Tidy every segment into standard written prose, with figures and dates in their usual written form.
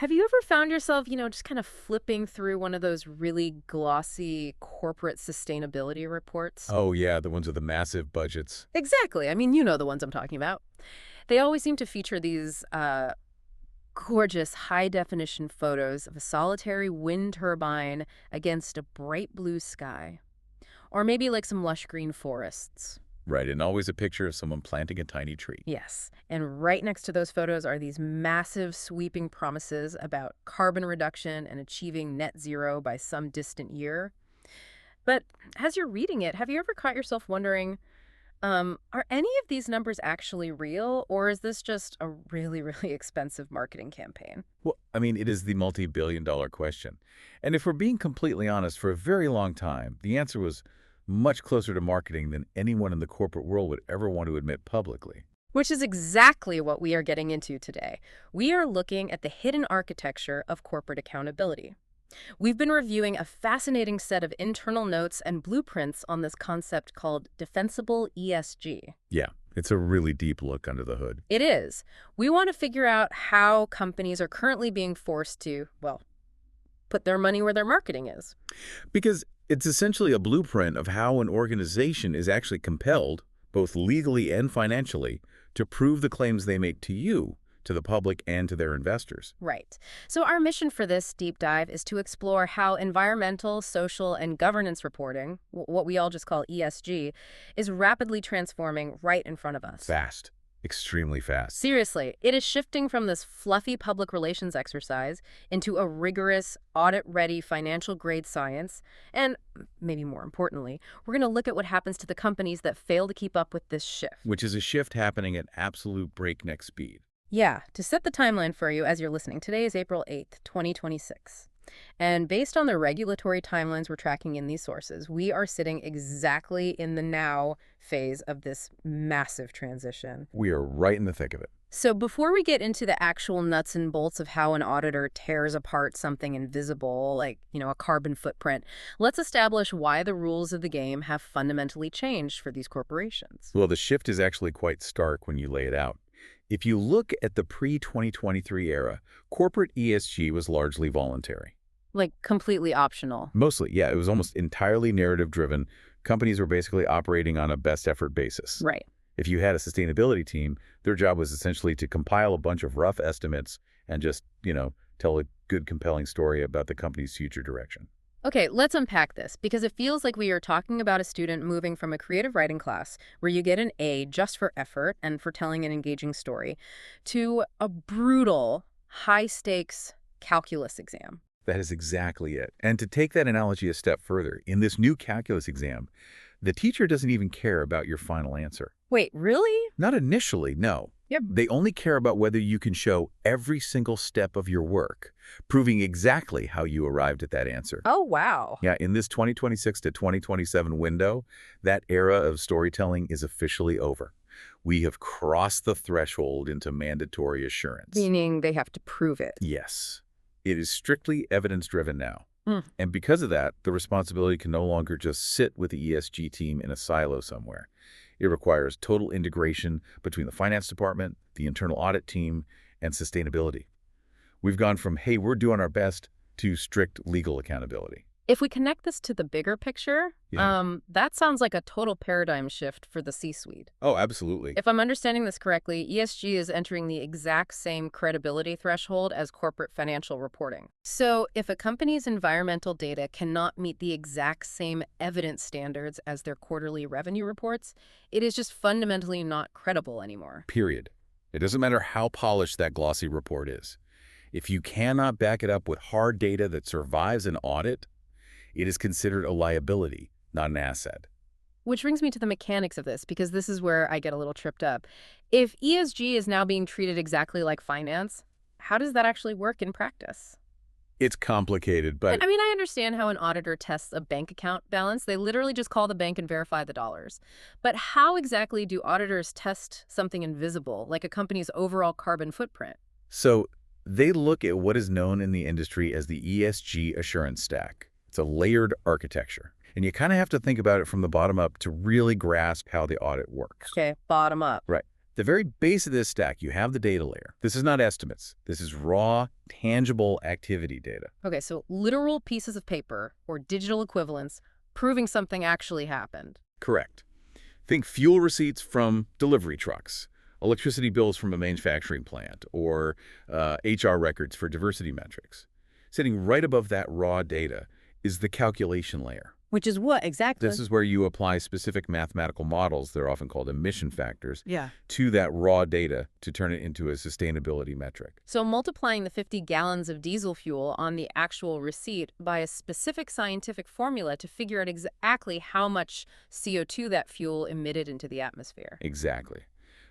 Have you ever found yourself, just kind of flipping through one of those really glossy corporate sustainability reports? Oh, yeah, the ones with the massive budgets. Exactly. I mean, you know the ones I'm talking about. They always seem to feature these gorgeous high-definition photos of a solitary wind turbine against a bright blue sky. Or maybe like some lush green forests. Right, and always a picture of someone planting a tiny tree. Yes. And right next to those photos are these massive, sweeping promises about carbon reduction and achieving net zero by some distant year. But as you're reading it, have you ever caught yourself wondering, are any of these numbers actually real, or is this just a really, really expensive marketing campaign? Well, I mean, it is the multi-billion-dollar question. And if we're being completely honest, for a very long time, the answer was much closer to marketing than anyone in the corporate world would ever want to admit publicly. Which is exactly what we are getting into today. We are looking at the hidden architecture of corporate accountability. We've been reviewing a fascinating set of internal notes and blueprints on this concept called Defensible ESG. Yeah, it's a really deep look under the hood. It is. We want to figure out how companies are currently being forced to, well, put their money where their marketing is. Because it's essentially a blueprint of how an organization is actually compelled, both legally and financially, to prove the claims they make to you, to the public, and to their investors. Right. So our mission for this deep dive is to explore how environmental, social, and governance reporting, what we all just call ESG, is rapidly transforming right in front of us. Fast. Extremely fast. Seriously, it is shifting from this fluffy public relations exercise into a rigorous, audit-ready financial-grade science. And maybe more importantly, we're going to look at what happens to the companies that fail to keep up with this shift. Which is a shift happening at absolute breakneck speed. Yeah, to set the timeline for you as you're listening, today is April 8th, 2026. And based on the regulatory timelines we're tracking in these sources, we are sitting exactly in the now phase of this massive transition. We are right in the thick of it. So before we get into the actual nuts and bolts of how an auditor tears apart something invisible, like, a carbon footprint, let's establish why the rules of the game have fundamentally changed for these corporations. Well, the shift is actually quite stark when you lay it out. If you look at the pre-2023 era, corporate ESG was largely voluntary. Like completely optional. Mostly, yeah, it was almost entirely narrative-driven. Companies were basically operating on a best-effort basis. Right. If you had a sustainability team, their job was essentially to compile a bunch of rough estimates and just, tell a good, compelling story about the company's future direction. Okay, let's unpack this, because it feels like we are talking about a student moving from a creative writing class where you get an A just for effort and for telling an engaging story to a brutal, high-stakes calculus exam. That is exactly it. And to take that analogy a step further, in this new calculus exam, the teacher doesn't even care about your final answer. Wait, really? Not initially, no. Yep. They only care about whether you can show every single step of your work, proving exactly how you arrived at that answer. Oh, wow. Yeah, in this 2026 to 2027 window, that era of storytelling is officially over. We have crossed the threshold into mandatory assurance. Meaning they have to prove it. Yes. It is strictly evidence-driven now. Mm. And because of that, the responsibility can no longer just sit with the ESG team in a silo somewhere. It requires total integration between the finance department, the internal audit team, and sustainability. We've gone from, hey, we're doing our best, to strict legal accountability. If we connect this to the bigger picture, that sounds like a total paradigm shift for the C-suite. Oh, absolutely. If I'm understanding this correctly, ESG is entering the exact same credibility threshold as corporate financial reporting. So if a company's environmental data cannot meet the exact same evidence standards as their quarterly revenue reports, it is just fundamentally not credible anymore. Period. It doesn't matter how polished that glossy report is. If you cannot back it up with hard data that survives an audit, it is considered a liability, not an asset. Which brings me to the mechanics of this, because this is where I get a little tripped up. If ESG is now being treated exactly like finance, how does that actually work in practice? It's complicated, but I mean, I understand how an auditor tests a bank account balance. They literally just call the bank and verify the dollars. But how exactly do auditors test something invisible, like a company's overall carbon footprint? so they look at what is known in the industry as the ESG assurance stack. It's a layered architecture. And you kind of have to think about it from the bottom up to really grasp how the audit works. Okay, bottom up. Right. The very base of this stack, you have the data layer. This is not estimates. This is raw, tangible activity data. Okay, so literal pieces of paper or digital equivalents proving something actually happened. Correct. Think fuel receipts from delivery trucks, electricity bills from a manufacturing plant, or HR records for diversity metrics. Sitting right above that raw data is the calculation layer. Which is what exactly? This is where you apply specific mathematical models, they're often called emission factors, Yeah. to that raw data to turn it into a sustainability metric. So multiplying the 50 gallons of diesel fuel on the actual receipt by a specific scientific formula to figure out exactly how much CO2 that fuel emitted into the atmosphere. Exactly.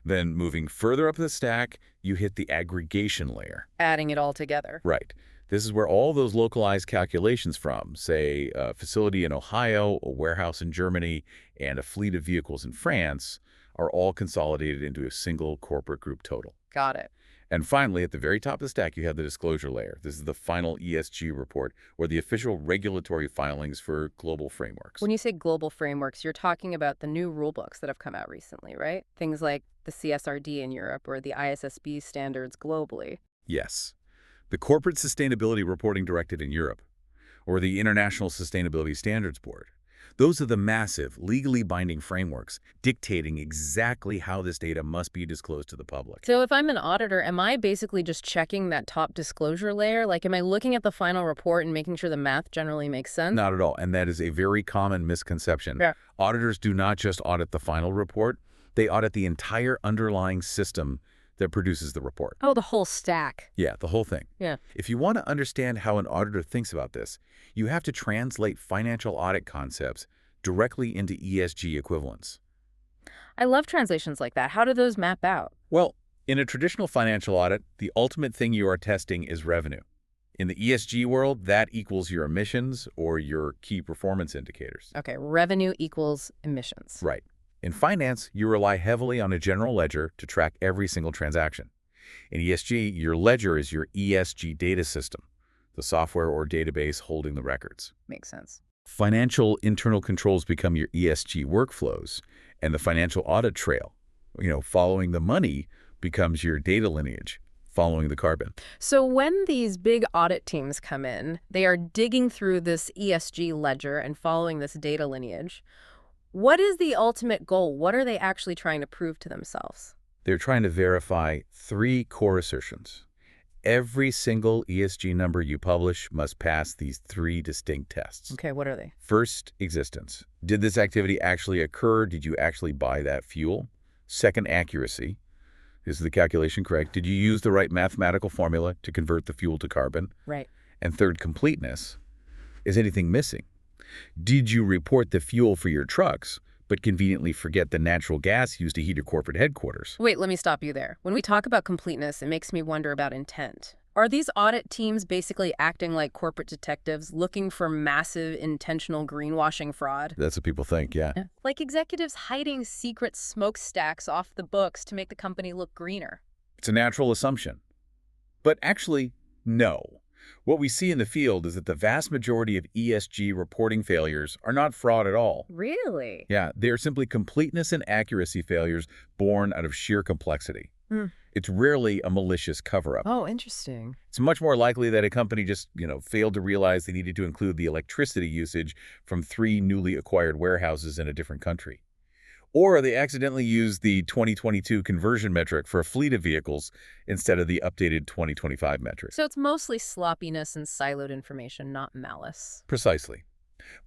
Then moving further up the stack, you hit the aggregation layer. Adding it all together. Right. This is where all those localized calculations from, say a facility in Ohio, a warehouse in Germany, and a fleet of vehicles in France, are all consolidated into a single corporate group total. Got it. And finally, at the very top of the stack, you have the disclosure layer. This is the final ESG report, or the official regulatory filings for global frameworks. When you say global frameworks, you're talking about the new rule books that have come out recently, right? Things like the CSRD in Europe or the ISSB standards globally. Yes. The Corporate Sustainability Reporting Directive in Europe, or the International Sustainability Standards Board. Those are the massive, legally binding frameworks dictating exactly how this data must be disclosed to the public. So if I'm an auditor, am I basically just checking that top disclosure layer? Like, am I looking at the final report and making sure the math generally makes sense? Not at all, and that is a very common misconception. Yeah. Auditors do not just audit the final report, they audit the entire underlying system that produces the report. Oh, the whole stack. Yeah, the whole thing. Yeah. If you want to understand how an auditor thinks about this, you have to translate financial audit concepts directly into ESG equivalents. I love translations like that. How do those map out? Well, in a traditional financial audit, the ultimate thing you are testing is revenue. In the ESG world, that equals your emissions or your key performance indicators. Okay, revenue equals emissions. Right. In finance, you rely heavily on a general ledger to track every single transaction. In ESG, your ledger is your ESG data system, the software or database holding the records. Makes sense. Financial internal controls become your ESG workflows, and the financial audit trail, following the money, becomes your data lineage, following the carbon. So when these big audit teams come in, they are digging through this ESG ledger and following this data lineage. What is the ultimate goal? What are they actually trying to prove to themselves? They're trying to verify three core assertions. Every single ESG number you publish must pass these three distinct tests. Okay, what are they? First, existence. Did this activity actually occur? Did you actually buy that fuel? Second, accuracy. Is the calculation correct? Did you use the right mathematical formula to convert the fuel to carbon? Right. And third, completeness. Is anything missing? Did you report the fuel for your trucks, but conveniently forget the natural gas used to heat your corporate headquarters? Wait, let me stop you there. When we talk about completeness, it makes me wonder about intent. Are these audit teams basically acting like corporate detectives looking for massive intentional greenwashing fraud? That's what people think, yeah. Like executives hiding secret smokestacks off the books to make the company look greener. It's a natural assumption. But actually, no. What we see in the field is that the vast majority of ESG reporting failures are not fraud at all. Really? Yeah, they are simply completeness and accuracy failures born out of sheer complexity. It's rarely a malicious cover-up. Oh, interesting. It's much more likely that a company just, failed to realize they needed to include the electricity usage from 3 newly acquired warehouses in a different country. Or they accidentally used the 2022 conversion metric for a fleet of vehicles instead of the updated 2025 metric. So it's mostly sloppiness and siloed information, not malice. Precisely.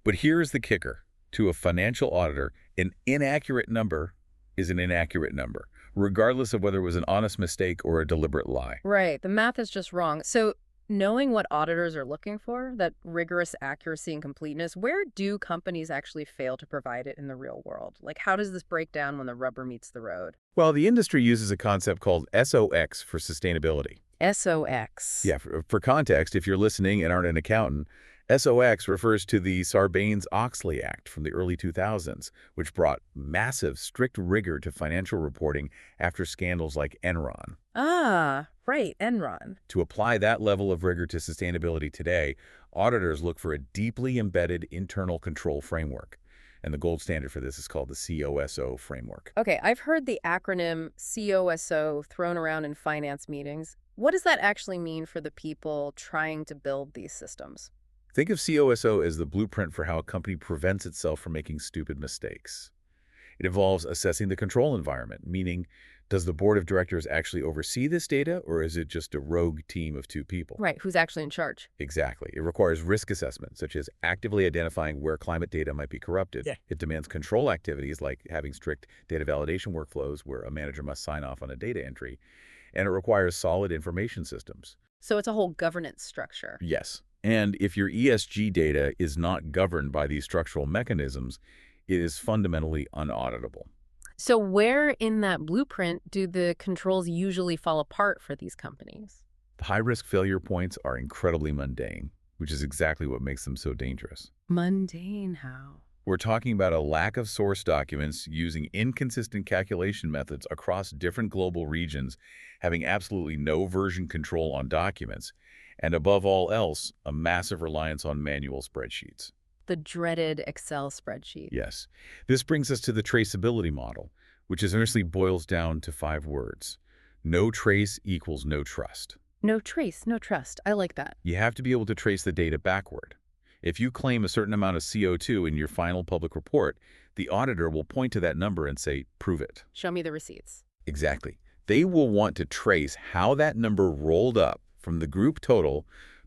But here's the kicker. To a financial auditor, an inaccurate number is an inaccurate number, regardless of whether it was an honest mistake or a deliberate lie. Right. The math is just wrong. So knowing what auditors are looking for, that rigorous accuracy and completeness, where do companies actually fail to provide it in the real world? Like, how does this break down when the rubber meets the road? Well, the industry uses a concept called SOX for sustainability. SOX. Yeah, for context, if you're listening and aren't an accountant, SOX refers to the Sarbanes-Oxley Act from the early 2000s, which brought massive, strict rigor to financial reporting after scandals like Enron. Ah, right, Enron. To apply that level of rigor to sustainability today, auditors look for a deeply embedded internal control framework. And the gold standard for this is called the COSO framework. Okay, I've heard the acronym COSO thrown around in finance meetings. What does that actually mean for the people trying to build these systems? Think of COSO as the blueprint for how a company prevents itself from making stupid mistakes. It involves assessing the control environment, meaning, does the board of directors actually oversee this data, or is it just a rogue team of two people? Right, who's actually in charge? Exactly. It requires risk assessment, such as actively identifying where climate data might be corrupted. Yeah. It demands control activities like having strict data validation workflows where a manager must sign off on a data entry. And it requires solid information systems. So it's a whole governance structure. Yes. And if your ESG data is not governed by these structural mechanisms, it is fundamentally unauditable. So where in that blueprint do the controls usually fall apart for these companies? High-risk failure points are incredibly mundane, which is exactly what makes them so dangerous. Mundane how? We're talking about a lack of source documents, using inconsistent calculation methods across different global regions, having absolutely no version control on documents, and above all else, a massive reliance on manual spreadsheets. The dreaded Excel spreadsheet. Yes. This brings us to the traceability model, which essentially boils down to 5 words. No trace equals no trust. No trace, no trust. I like that. You have to be able to trace the data backward. If you claim a certain amount of CO2 in your final public report, the auditor will point to that number and say, prove it. Show me the receipts. Exactly. They will want to trace how that number rolled up from the group total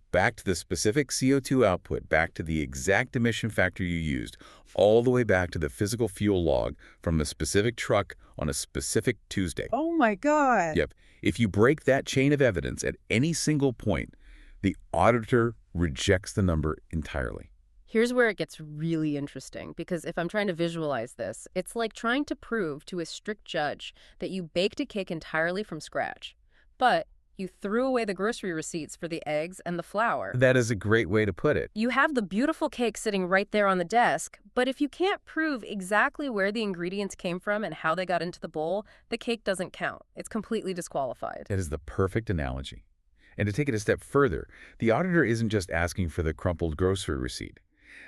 back to the specific CO2 output, back to the exact emission factor you used, all the way back to the physical fuel log from a specific truck on a specific Tuesday. Oh my God. Yep. If you break that chain of evidence at any single point, the auditor rejects the number entirely. Here's where it gets really interesting, because if I'm trying to visualize this, it's like trying to prove to a strict judge that you baked a cake entirely from scratch, but you threw away the grocery receipts for the eggs and the flour. That is a great way to put it. You have the beautiful cake sitting right there on the desk, but if you can't prove exactly where the ingredients came from and how they got into the bowl, the cake doesn't count. It's completely disqualified. That is the perfect analogy. And to take it a step further, the auditor isn't just asking for the crumpled grocery receipt.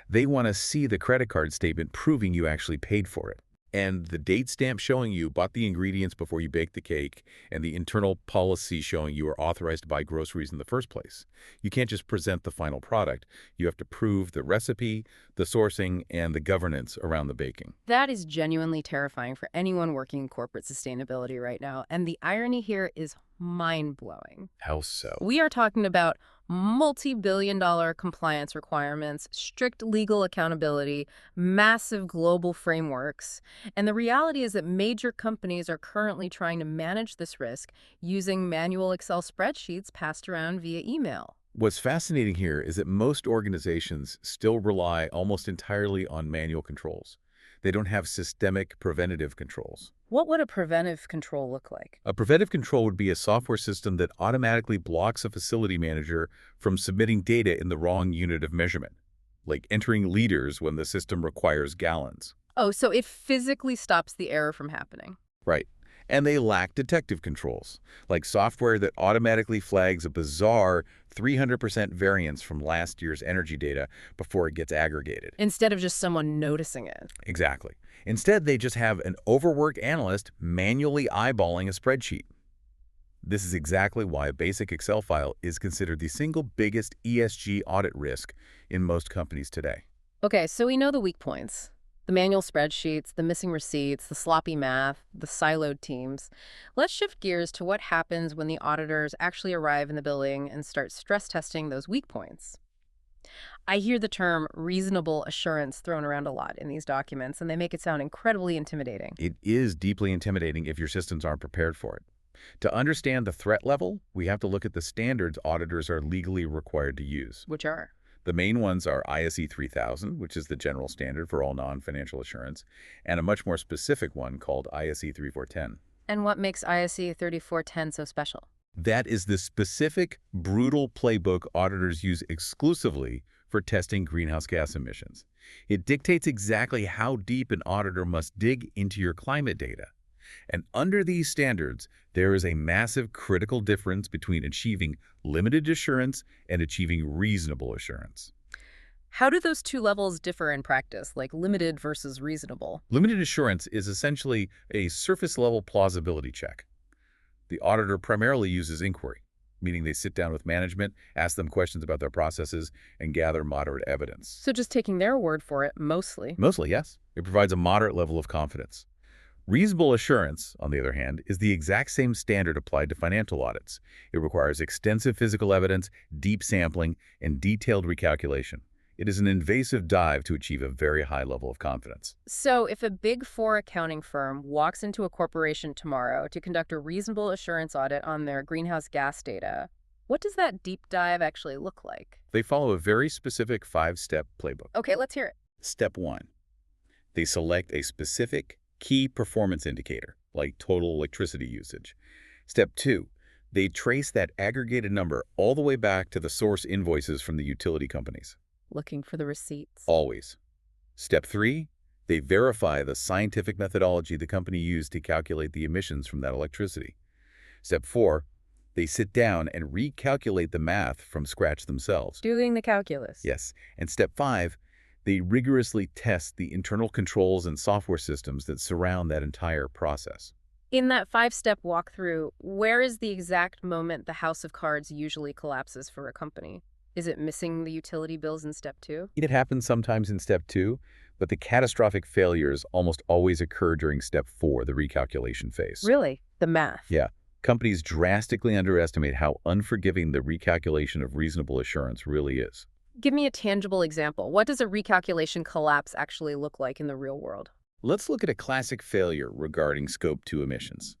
They want to see the credit card statement proving you actually paid for it. And the date stamp showing you bought the ingredients before you baked the cake, and the internal policy showing you are authorized to buy groceries in the first place. You can't just present the final product. You have to prove the recipe, the sourcing, and the governance around the baking. That is genuinely terrifying for anyone working in corporate sustainability right now, and the irony here is mind-blowing. How so? We are talking about multi-billion-dollar compliance requirements, strict legal accountability, massive global frameworks, and the reality is that major companies are currently trying to manage this risk using manual Excel spreadsheets passed around via email. What's fascinating here is that most organizations still rely almost entirely on manual controls. They don't have systemic preventative controls. What would a preventive control look like? A preventive control would be a software system that automatically blocks a facility manager from submitting data in the wrong unit of measurement, like entering liters when the system requires gallons. Oh, so it physically stops the error from happening. Right. And they lack detective controls, like software that automatically flags a bizarre 300% variance from last year's energy data before it gets aggregated. Instead of just someone noticing it. Exactly. Instead, they just have an overworked analyst manually eyeballing a spreadsheet. This is exactly why a basic Excel file is considered the single biggest ESG audit risk in most companies today. Okay, so we know the weak points. The manual spreadsheets, the missing receipts, the sloppy math, the siloed teams. Let's shift gears to what happens when the auditors actually arrive in the building and start stress testing those weak points. I hear the term reasonable assurance thrown around a lot in these documents, and they make it sound incredibly intimidating. It is deeply intimidating if your systems aren't prepared for it. To understand the threat level, we have to look at the standards auditors are legally required to use. Which are? The main ones are ISE 3000, which is the general standard for all non-financial assurance, and a much more specific one called ISE 3410. And what makes ISE 3410 so special? That is the specific, brutal playbook auditors use exclusively for testing greenhouse gas emissions. It dictates exactly how deep an auditor must dig into your climate data. And under these standards, there is a massive critical difference between achieving limited assurance and achieving reasonable assurance. How do those two levels differ in practice, like limited versus reasonable? Limited assurance is essentially a surface-level plausibility check. The auditor primarily uses inquiry, meaning they sit down with management, ask them questions about their processes, and gather moderate evidence. So just taking their word for it, mostly. Mostly, yes. It provides a moderate level of confidence. Reasonable assurance, on the other hand, is the exact same standard applied to financial audits. It requires extensive physical evidence, deep sampling, and detailed recalculation. It is an invasive dive to achieve a very high level of confidence. So if a Big Four accounting firm walks into a corporation tomorrow to conduct a reasonable assurance audit on their greenhouse gas data, what does that deep dive actually look like? They follow a very specific 5-step playbook. Okay, let's hear it. Step 1. They select a specific key performance indicator, like total electricity usage. Step 2. They trace that aggregated number all the way back to the source invoices from the utility companies. Looking for the receipts. Always. Step 3. They verify the scientific methodology the company used to calculate the emissions from that electricity. Step 4. They sit down and recalculate the math from scratch themselves. Doing the calculus. Yes. And step 5. They rigorously test the internal controls and software systems that surround that entire process. In that 5-step walkthrough, where is the exact moment the house of cards usually collapses for a company? Is it missing the utility bills in step 2? It happens sometimes in step 2, but the catastrophic failures almost always occur during step 4, the recalculation phase. Really? The math? Yeah. Companies drastically underestimate how unforgiving the recalculation of reasonable assurance really is. Give me a tangible example. What does a recalculation collapse actually look like in the real world? Let's look at a classic failure regarding Scope 2 emissions.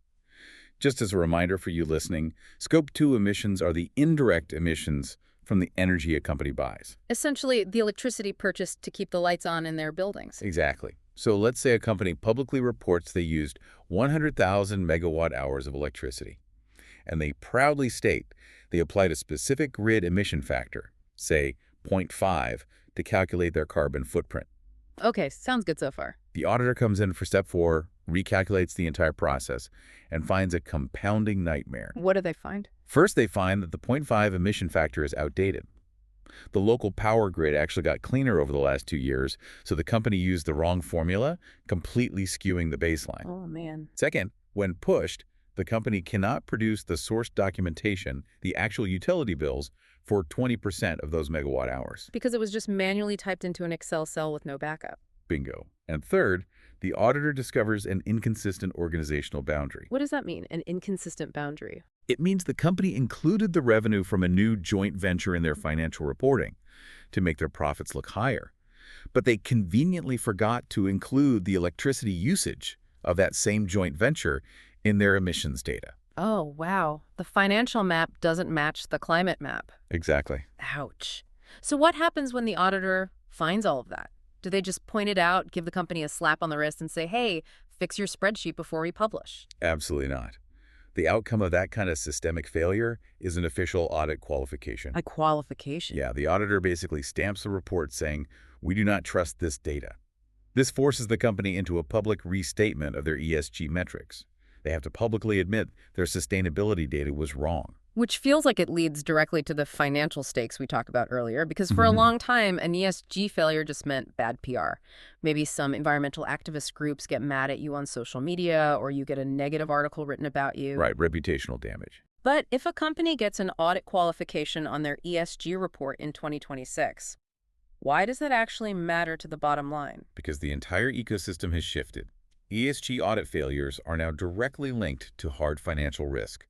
Just as a reminder for you listening, Scope 2 emissions are the indirect emissions from the energy a company buys. Essentially, the electricity purchased to keep the lights on in their buildings. Exactly. So let's say a company publicly reports they used 100,000 megawatt hours of electricity, and they proudly state they applied a specific grid emission factor, say 0.5, to calculate their carbon footprint. Okay, sounds good so far. The auditor comes in for step 4, recalculates the entire process, and finds a compounding nightmare. What do they find? First, they find that the 0.5 emission factor is outdated. The local power grid actually got cleaner over the last 2 years, so the company used the wrong formula, completely skewing the baseline. Oh, man. Second, when pushed, the company cannot produce the source documentation, the actual utility bills, for 20% of those megawatt hours. Because it was just manually typed into an Excel cell with no backup. Bingo. And third, the auditor discovers an inconsistent organizational boundary. What does that mean, an inconsistent boundary? It means the company included the revenue from a new joint venture in their financial reporting to make their profits look higher. But they conveniently forgot to include the electricity usage of that same joint venture in their emissions data. Oh, wow. The financial map doesn't match the climate map. Exactly. Ouch. So what happens when the auditor finds all of that? Do they just point it out, give the company a slap on the wrist and say, hey, fix your spreadsheet before we publish? Absolutely not. The outcome of that kind of systemic failure is an official audit qualification. A qualification? Yeah, the auditor basically stamps the report saying, we do not trust this data. This forces the company into a public restatement of their ESG metrics. They have to publicly admit their sustainability data was wrong. Which feels like it leads directly to the financial stakes we talked about earlier, because for a long time, an ESG failure just meant bad PR. Maybe some environmental activist groups get mad at you on social media, or you get a negative article written about you. Right, reputational damage. But if a company gets an audit qualification on their ESG report in 2026, why does that actually matter to the bottom line? Because the entire ecosystem has shifted. ESG audit failures are now directly linked to hard financial risk.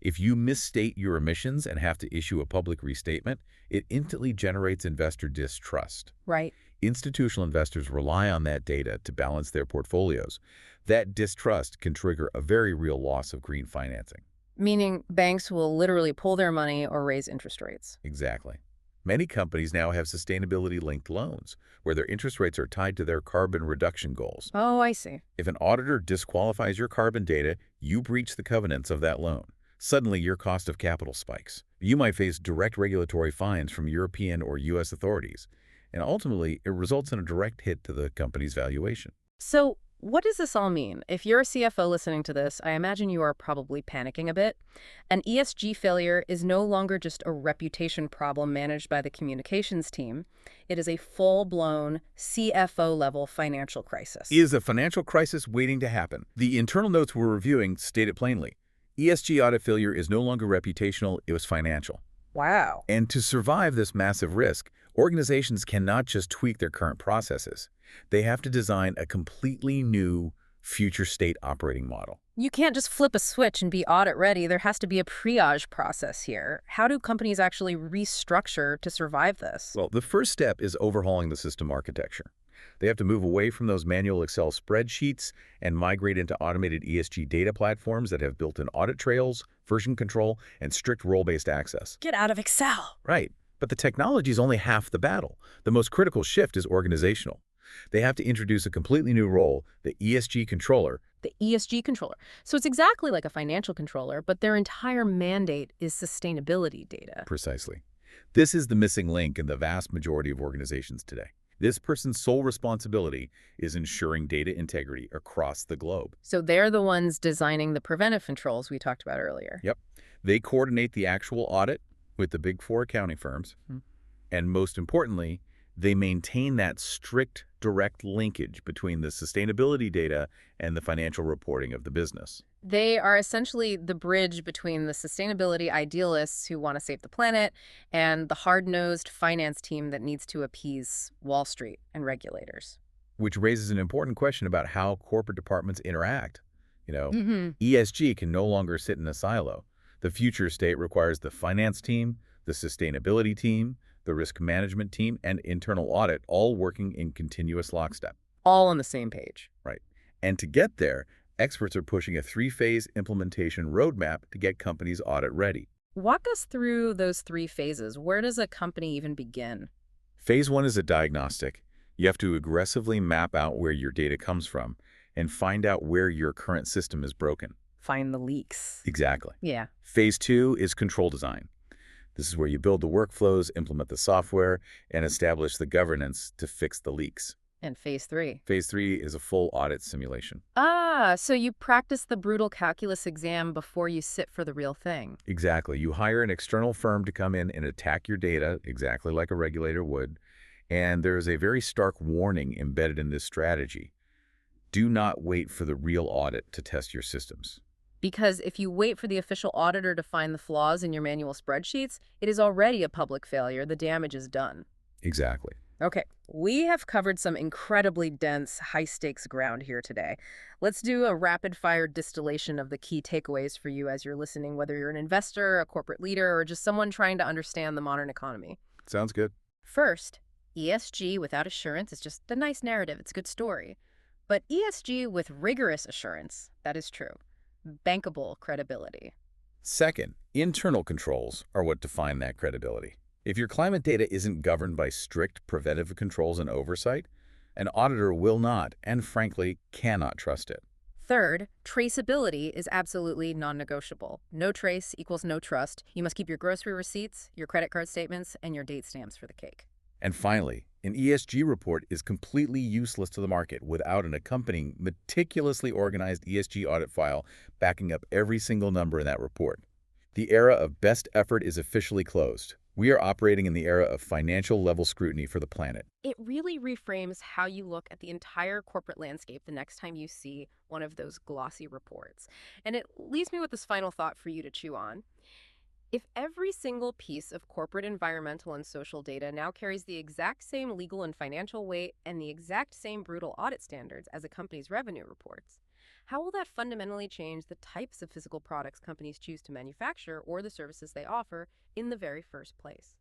If you misstate your emissions and have to issue a public restatement, it instantly generates investor distrust. Right. Institutional investors rely on that data to balance their portfolios. That distrust can trigger a very real loss of green financing. Meaning banks will literally pull their money or raise interest rates. Exactly. Many companies now have sustainability-linked loans, where their interest rates are tied to their carbon reduction goals. Oh, I see. If an auditor disqualifies your carbon data, you breach the covenants of that loan. Suddenly, your cost of capital spikes. You might face direct regulatory fines from European or U.S. authorities, and ultimately, it results in a direct hit to the company's valuation. So What does this all mean? If you're a CFO listening to this, I imagine you are probably panicking a bit. An ESG failure is no longer just a reputation problem managed by the communications team. It is a full-blown CFO-level financial crisis. Is a financial crisis waiting to happen? The internal notes we're reviewing state it plainly. ESG audit failure is no longer reputational, it was financial. Wow. And to survive this massive risk, organizations cannot just tweak their current processes. They have to design a completely new future state operating model. You can't just flip a switch and be audit ready. There has to be a triage process here. How do companies actually restructure to survive this? Well, the first step is overhauling the system architecture. They have to move away from those manual Excel spreadsheets and migrate into automated ESG data platforms that have built-in audit trails, version control, and strict role-based access. Get out of Excel. Right. But the technology is only half the battle. The most critical shift is organizational. They have to introduce a completely new role, the ESG controller. The ESG controller. So it's exactly like a financial controller, but their entire mandate is sustainability data. Precisely. This is the missing link in the vast majority of organizations today. This person's sole responsibility is ensuring data integrity across the globe. So they're the ones designing the preventive controls we talked about earlier. Yep. They coordinate the actual audit with the Big Four accounting firms. And most importantly, they maintain that strict, direct linkage between the sustainability data and the financial reporting of the business. They are essentially the bridge between the sustainability idealists who want to save the planet and the hard-nosed finance team that needs to appease Wall Street and regulators. Which raises an important question about how corporate departments interact. Mm-hmm. ESG can no longer sit in a silo. The future state requires the finance team, the sustainability team, the risk management team, and internal audit all working in continuous lockstep. All on the same page. Right. And to get there, experts are pushing a three-phase implementation roadmap to get companies audit ready. Walk us through those 3 phases. Where does a company even begin? Phase 1 is a diagnostic. You have to aggressively map out where your data comes from and find out where your current system is broken. Find the leaks. Exactly. Yeah. Phase 2 is control design. This is where you build the workflows, implement the software, and establish the governance to fix the leaks. And phase 3? Phase 3 is a full audit simulation. So you practice the brutal calculus exam before you sit for the real thing. Exactly. You hire an external firm to come in and attack your data exactly like a regulator would. And there is a very stark warning embedded in this strategy. Do not wait for the real audit to test your systems. Because if you wait for the official auditor to find the flaws in your manual spreadsheets, it is already a public failure. The damage is done. Exactly. Okay, we have covered some incredibly dense, high-stakes ground here today. Let's do a rapid-fire distillation of the key takeaways for you as you're listening, whether you're an investor, a corporate leader, or just someone trying to understand the modern economy. Sounds good. First, ESG without assurance is just a nice narrative. It's a good story. But ESG with rigorous assurance, that is true. Bankable credibility. Second, internal controls are what define that credibility. If your climate data isn't governed by strict preventive controls and oversight, an auditor will not, and frankly, cannot trust it. Third, traceability is absolutely non-negotiable. No trace equals no trust. You must keep your grocery receipts, your credit card statements, and your date stamps for the cake. And finally, an ESG report is completely useless to the market without an accompanying, meticulously organized ESG audit file backing up every single number in that report. The era of best effort is officially closed. We are operating in the era of financial-level scrutiny for the planet. It really reframes how you look at the entire corporate landscape the next time you see one of those glossy reports. And it leaves me with this final thought for you to chew on. If every single piece of corporate environmental and social data now carries the exact same legal and financial weight and the exact same brutal audit standards as a company's revenue reports, how will that fundamentally change the types of physical products companies choose to manufacture or the services they offer in the very first place?